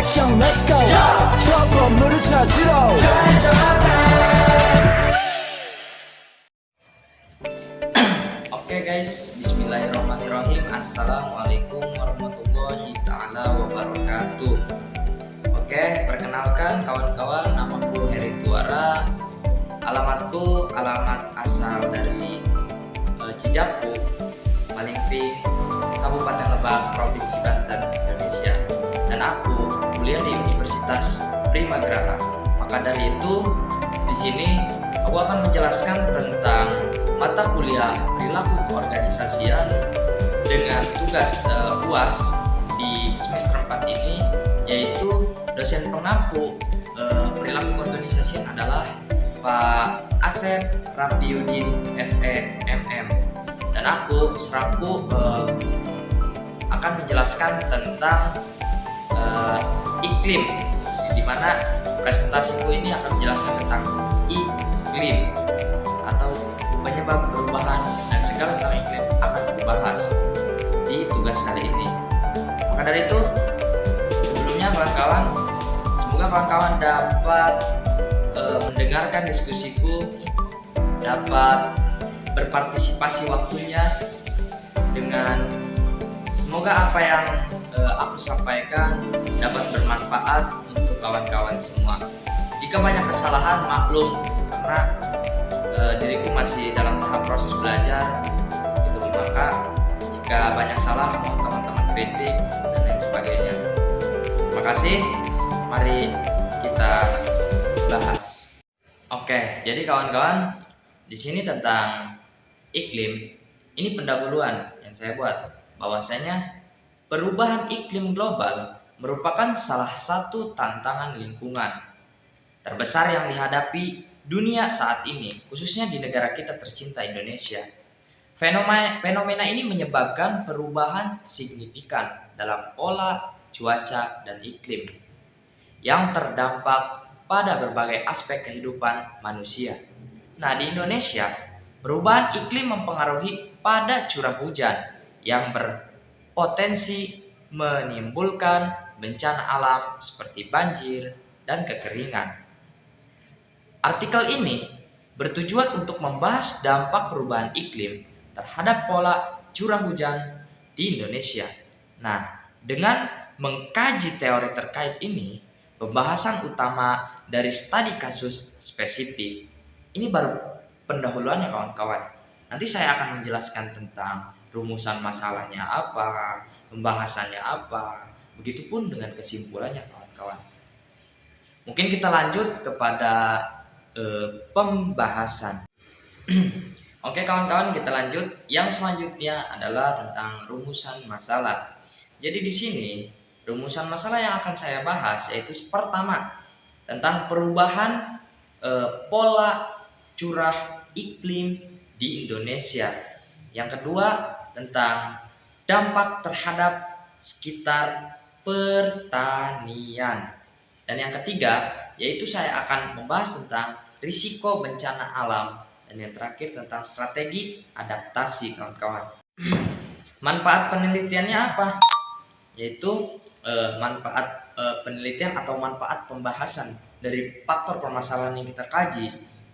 액션 let's go 저 건물을 찾으러 Oke guys, bismillahirrahmanirrahim. Assalamualaikum warahmatullahi ta'ala wabarakatuh. Oke, perkenalkan kawan-kawan, namaku Heri Tuara. Alamatku alamat asal dari Cijapu, Malingping, Kabupaten Lebak, Provinsi Banten, Indonesia. Dan aku kuliah di Universitas Primagraha. Maka dari itu, di sini aku akan menjelaskan tentang mata kuliah perilaku keorganisasian dengan tugas UAS di semester 4 ini, yaitu dosen pengampu perilaku keorganisasian adalah Pak Asep Rabiudin SE MM, dan aku selaku akan menjelaskan tentang iklim, di mana presentasiku ini akan menjelaskan tentang iklim atau penyebab perubahan dan segala tentang iklim akan dibahas di tugas kali ini. Maka dari itu, sebelumnya kawan-kawan, semoga kawan-kawan dapat mendengarkan diskusiku, dapat berpartisipasi waktunya dengan semoga apa yang aku sampaikan dapat bermanfaat untuk kawan-kawan semua. Jika banyak kesalahan, maklum, karena diriku masih dalam tahap proses belajar gitu. Maka jika banyak salah, mohon teman-teman kritik dan lain sebagainya. Terima kasih. Mari kita bahas. Oke, jadi kawan-kawan, di sini tentang iklim, ini pendahuluan yang saya buat, bahwasanya perubahan iklim global merupakan salah satu tantangan lingkungan terbesar yang dihadapi dunia saat ini, khususnya di negara kita tercinta Indonesia. Fenomena ini menyebabkan perubahan signifikan dalam pola cuaca dan iklim yang terdampak pada berbagai aspek kehidupan manusia. Nah, di Indonesia, perubahan iklim mempengaruhi pada curah hujan yang berpotensi menimbulkan bencana alam seperti banjir dan kekeringan. Artikel ini bertujuan untuk membahas dampak perubahan iklim terhadap pola curah hujan di Indonesia. Nah, dengan mengkaji teori terkait ini, pembahasan utama dari studi kasus spesifik, ini baru pendahuluannya kawan-kawan. Nanti saya akan menjelaskan tentang rumusan masalahnya apa, pembahasannya apa, begitupun dengan kesimpulannya kawan-kawan. Mungkin kita lanjut kepada pembahasan. Oke kawan-kawan, kita lanjut. Yang selanjutnya adalah tentang rumusan masalah. Jadi di sini rumusan masalah yang akan saya bahas yaitu pertama tentang perubahan pola curah iklim di Indonesia. Yang kedua tentang dampak terhadap sekitar pertanian. Dan yang ketiga yaitu saya akan membahas tentang risiko bencana alam. Dan yang terakhir tentang strategi adaptasi kawan-kawan. Manfaat penelitiannya apa? Yaitu manfaat penelitian atau manfaat pembahasan dari faktor permasalahan yang kita kaji,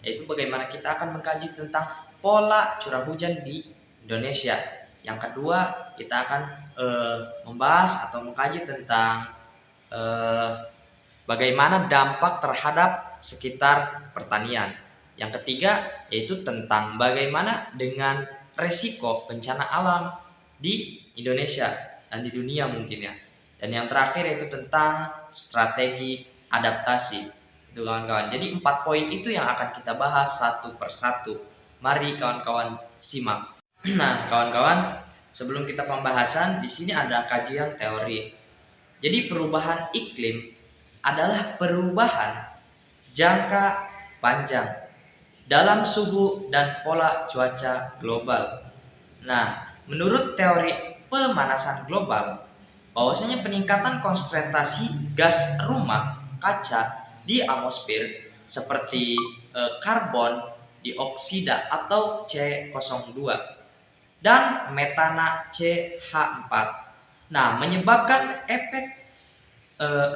yaitu bagaimana kita akan mengkaji tentang pola curah hujan di Indonesia. Yang kedua, kita akan membahas atau mengkaji tentang bagaimana dampak terhadap sekitar pertanian. Yang ketiga, yaitu tentang bagaimana dengan resiko bencana alam di Indonesia dan di dunia mungkin ya. Dan yang terakhir yaitu tentang strategi adaptasi. Itu kawan-kawan. Jadi 4 poin itu yang akan kita bahas satu persatu. Mari kawan-kawan simak. Nah, kawan-kawan, sebelum kita pembahasan, di sini ada kajian teori. Jadi perubahan iklim adalah perubahan jangka panjang dalam suhu dan pola cuaca global. Nah, menurut teori pemanasan global, bahwasanya peningkatan konsentrasi gas rumah kaca di atmosfer seperti karbon dioksida atau C02 dan metana CH4. Nah, menyebabkan efek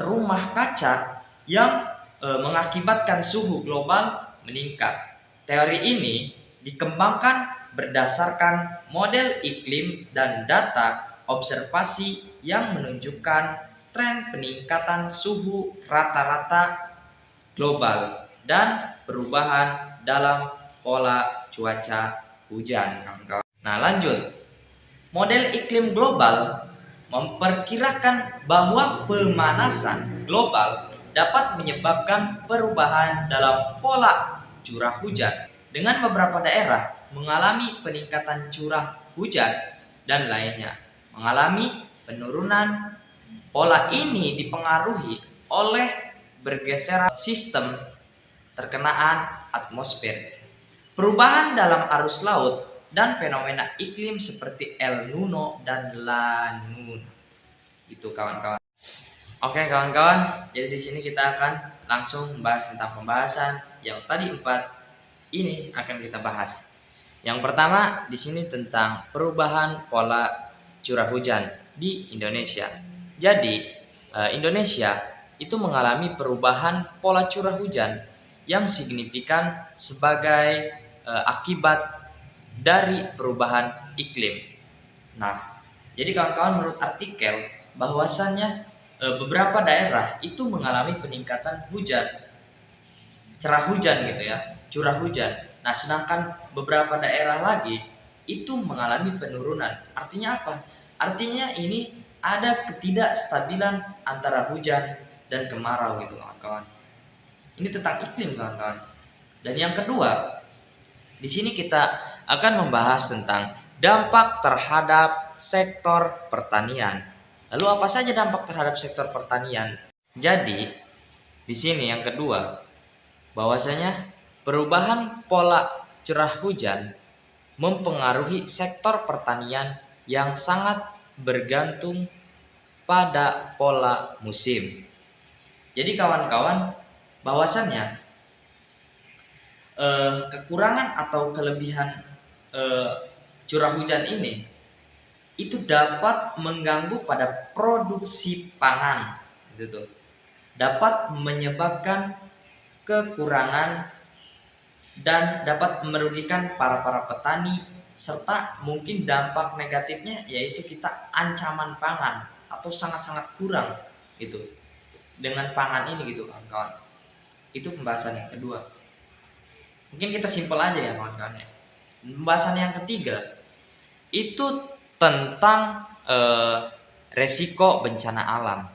rumah kaca yang mengakibatkan suhu global meningkat. Teori ini dikembangkan berdasarkan model iklim dan data observasi yang menunjukkan tren peningkatan suhu rata-rata global dan perubahan dalam pola cuaca hujan. Nah, lanjut. Model iklim global memperkirakan bahwa pemanasan global dapat menyebabkan perubahan dalam pola curah hujan, dengan beberapa daerah mengalami peningkatan curah hujan dan lainnya mengalami penurunan. Pola ini dipengaruhi oleh bergeseran sistem terkenaan atmosfer, perubahan dalam arus laut, dan fenomena iklim seperti El Niño dan La Nina. Itu kawan-kawan. Oke kawan-kawan, jadi di sini kita akan langsung membahas tentang pembahasan yang tadi 4 ini akan kita bahas. Yang pertama di sini tentang perubahan pola curah hujan di Indonesia. Jadi Indonesia itu mengalami perubahan pola curah hujan yang signifikan sebagai akibat dari perubahan iklim. Nah, jadi kawan-kawan, menurut artikel bahwasannya beberapa daerah itu mengalami peningkatan hujan, curah hujan gitu ya, curah hujan. Nah, sedangkan beberapa daerah lagi itu mengalami penurunan. Artinya apa? Artinya ini ada ketidakstabilan antara hujan dan kemarau gitu kawan-kawan. Ini tentang iklim kawan-kawan. Dan yang kedua, di sini kita akan membahas tentang dampak terhadap sektor pertanian. Lalu apa saja dampak terhadap sektor pertanian? Jadi, di sini yang kedua, bahwasanya perubahan pola curah hujan mempengaruhi sektor pertanian yang sangat bergantung pada pola musim. Jadi kawan-kawan, bahwasannya kekurangan atau kelebihan curah hujan ini itu dapat mengganggu pada produksi pangan, gitu. Dapat menyebabkan kekurangan dan dapat merugikan para petani, serta mungkin dampak negatifnya yaitu kita ancaman pangan atau sangat-sangat kurang gitu dengan pangan ini gitu kawan-kawan. Itu pembahasan yang kedua. Mungkin kita simpel aja ya kawan-kawan ya. Pembahasan yang ketiga itu tentang resiko bencana alam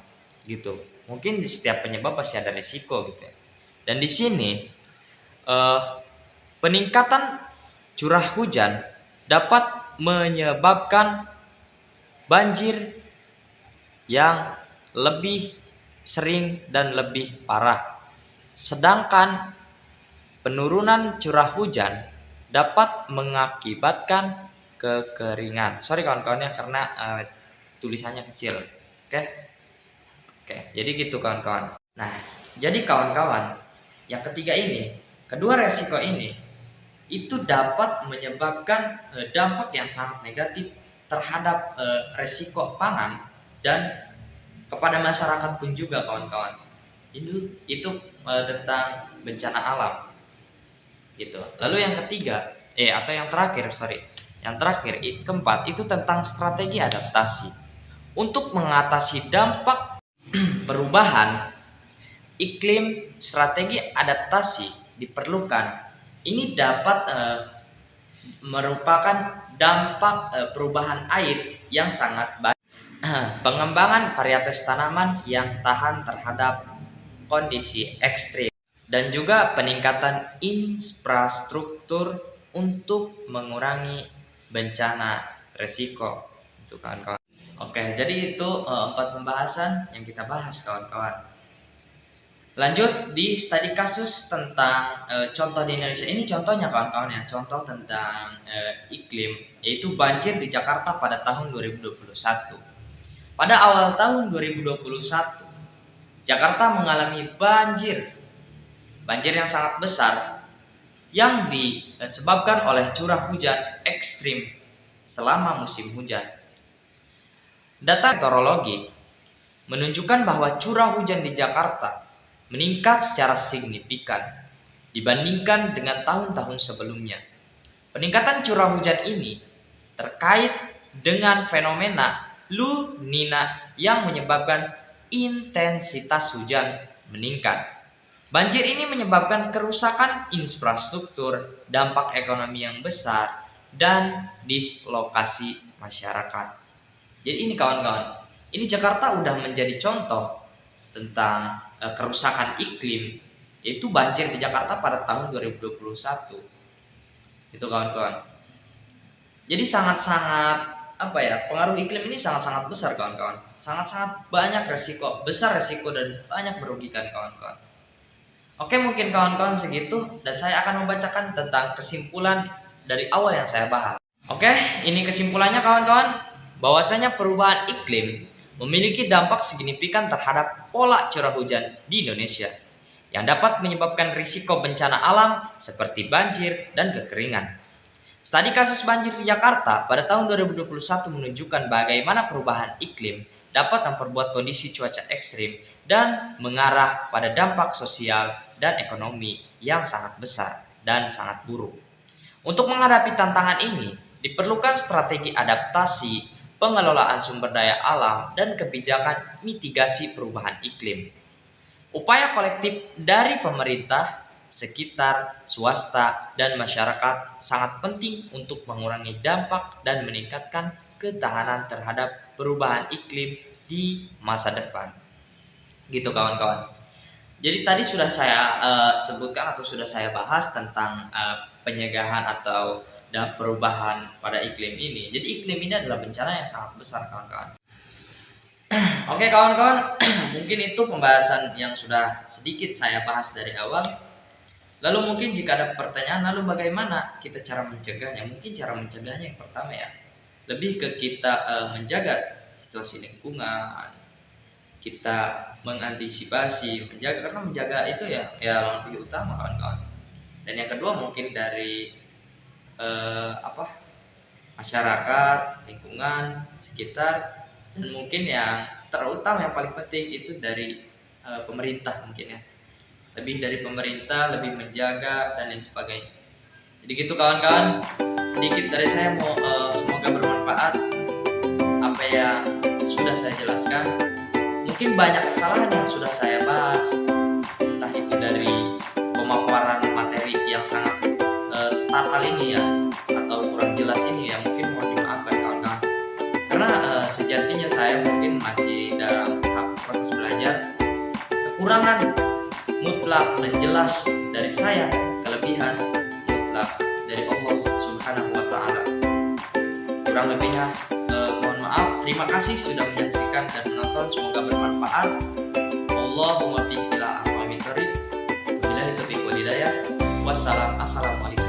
gitu. Mungkin di setiap penyebab pasti ada resiko gitu ya. Dan di sini peningkatan curah hujan dapat menyebabkan banjir yang lebih sering dan lebih parah. Sedangkan penurunan curah hujan dapat mengakibatkan kekeringan. Sorry kawan-kawan ya, karena tulisannya kecil. Oke, jadi gitu kawan-kawan. Nah, jadi kawan-kawan, yang ketiga ini, kedua resiko ini itu dapat menyebabkan dampak yang sangat negatif terhadap resiko pangan dan kepada masyarakat pun juga kawan-kawan. Itu tentang bencana alam gitu. Lalu yang ketiga atau yang terakhir keempat itu tentang strategi adaptasi. Untuk mengatasi dampak perubahan iklim, strategi adaptasi diperlukan. Ini dapat merupakan dampak perubahan air yang sangat baik. Pengembangan varietas tanaman yang tahan terhadap kondisi ekstrim, dan juga peningkatan infrastruktur untuk mengurangi bencana resiko. Itu kawan-kawan. Oke, jadi itu 4 pembahasan yang kita bahas kawan-kawan. Lanjut di studi kasus tentang contoh di Indonesia. Ini contohnya kawan-kawan ya, contoh tentang iklim, yaitu banjir di Jakarta pada tahun 2021. Pada awal tahun 2021, Jakarta mengalami banjir yang sangat besar yang disebabkan oleh curah hujan ekstrim selama musim hujan. Data meteorologi menunjukkan bahwa curah hujan di Jakarta meningkat secara signifikan dibandingkan dengan tahun-tahun sebelumnya. Peningkatan curah hujan ini terkait dengan fenomena La Nina yang menyebabkan intensitas hujan meningkat. Banjir ini menyebabkan kerusakan infrastruktur, dampak ekonomi yang besar, dan dislokasi masyarakat. Jadi ini kawan-kawan, ini Jakarta udah menjadi contoh tentang kerusakan iklim, yaitu banjir di Jakarta pada tahun 2021. Itu kawan-kawan. Jadi sangat-sangat pengaruh iklim ini sangat-sangat besar kawan-kawan. Sangat-sangat banyak besar resiko dan banyak merugikan kawan-kawan. Oke, mungkin kawan-kawan segitu dan saya akan membacakan tentang kesimpulan dari awal yang saya bahas. Oke, ini kesimpulannya kawan-kawan, bahwasanya perubahan iklim memiliki dampak signifikan terhadap pola curah hujan di Indonesia yang dapat menyebabkan risiko bencana alam seperti banjir dan kekeringan. Studi kasus banjir di Jakarta pada tahun 2021 menunjukkan bagaimana perubahan iklim dapat memperbuat kondisi cuaca ekstrim dan mengarah pada dampak sosial dan ekonomi yang sangat besar dan sangat buruk. Untuk menghadapi tantangan ini, diperlukan strategi adaptasi, pengelolaan sumber daya alam, dan kebijakan mitigasi perubahan iklim. Upaya kolektif dari pemerintah, sekitar, swasta, dan masyarakat sangat penting untuk mengurangi dampak dan meningkatkan ketahanan terhadap perubahan iklim di masa depan. Gitu kawan-kawan. Jadi tadi sudah saya sebutkan atau sudah saya bahas tentang pencegahan atau perubahan pada iklim ini. Jadi iklim ini adalah bencana yang sangat besar kawan-kawan. Oke kawan-kawan, mungkin itu pembahasan yang sudah sedikit saya bahas dari awal. Lalu mungkin jika ada pertanyaan, lalu bagaimana kita cara mencegahnya? Mungkin cara mencegahnya yang pertama ya, lebih ke kita menjaga situasi lingkungan, kita mengantisipasi, menjaga, karena menjaga itu ya lebih utama kawan-kawan. Dan yang kedua mungkin dari masyarakat, lingkungan, sekitar, dan mungkin yang terutama yang paling penting itu dari pemerintah mungkin ya. Lebih dari pemerintah, lebih menjaga dan lain sebagainya. Jadi gitu kawan-kawan, sedikit dari saya semoga bermanfaat apa yang sudah saya jelaskan. Mungkin banyak kesalahan yang sudah saya bahas, entah itu dari pemaparan materi yang sangat tatal ini ya, atau kurang jelas ini ya, mungkin mohon dimaafkan kawan-kawan. Karena sejatinya saya mungkin masih dalam tahap proses belajar, kekurangan mutlak dan jelas dari saya, kelebihan mutlak dari Allah Subhanahu wa Ta'ala. Kurang lebihnya mohon maaf. Terima kasih sudah menyaksikan dan menonton, semoga bermanfaat. Allahumma bihi ila aqwamit thoriq. Wabillahi taufiq wal hidayah. Wassalamualaikum.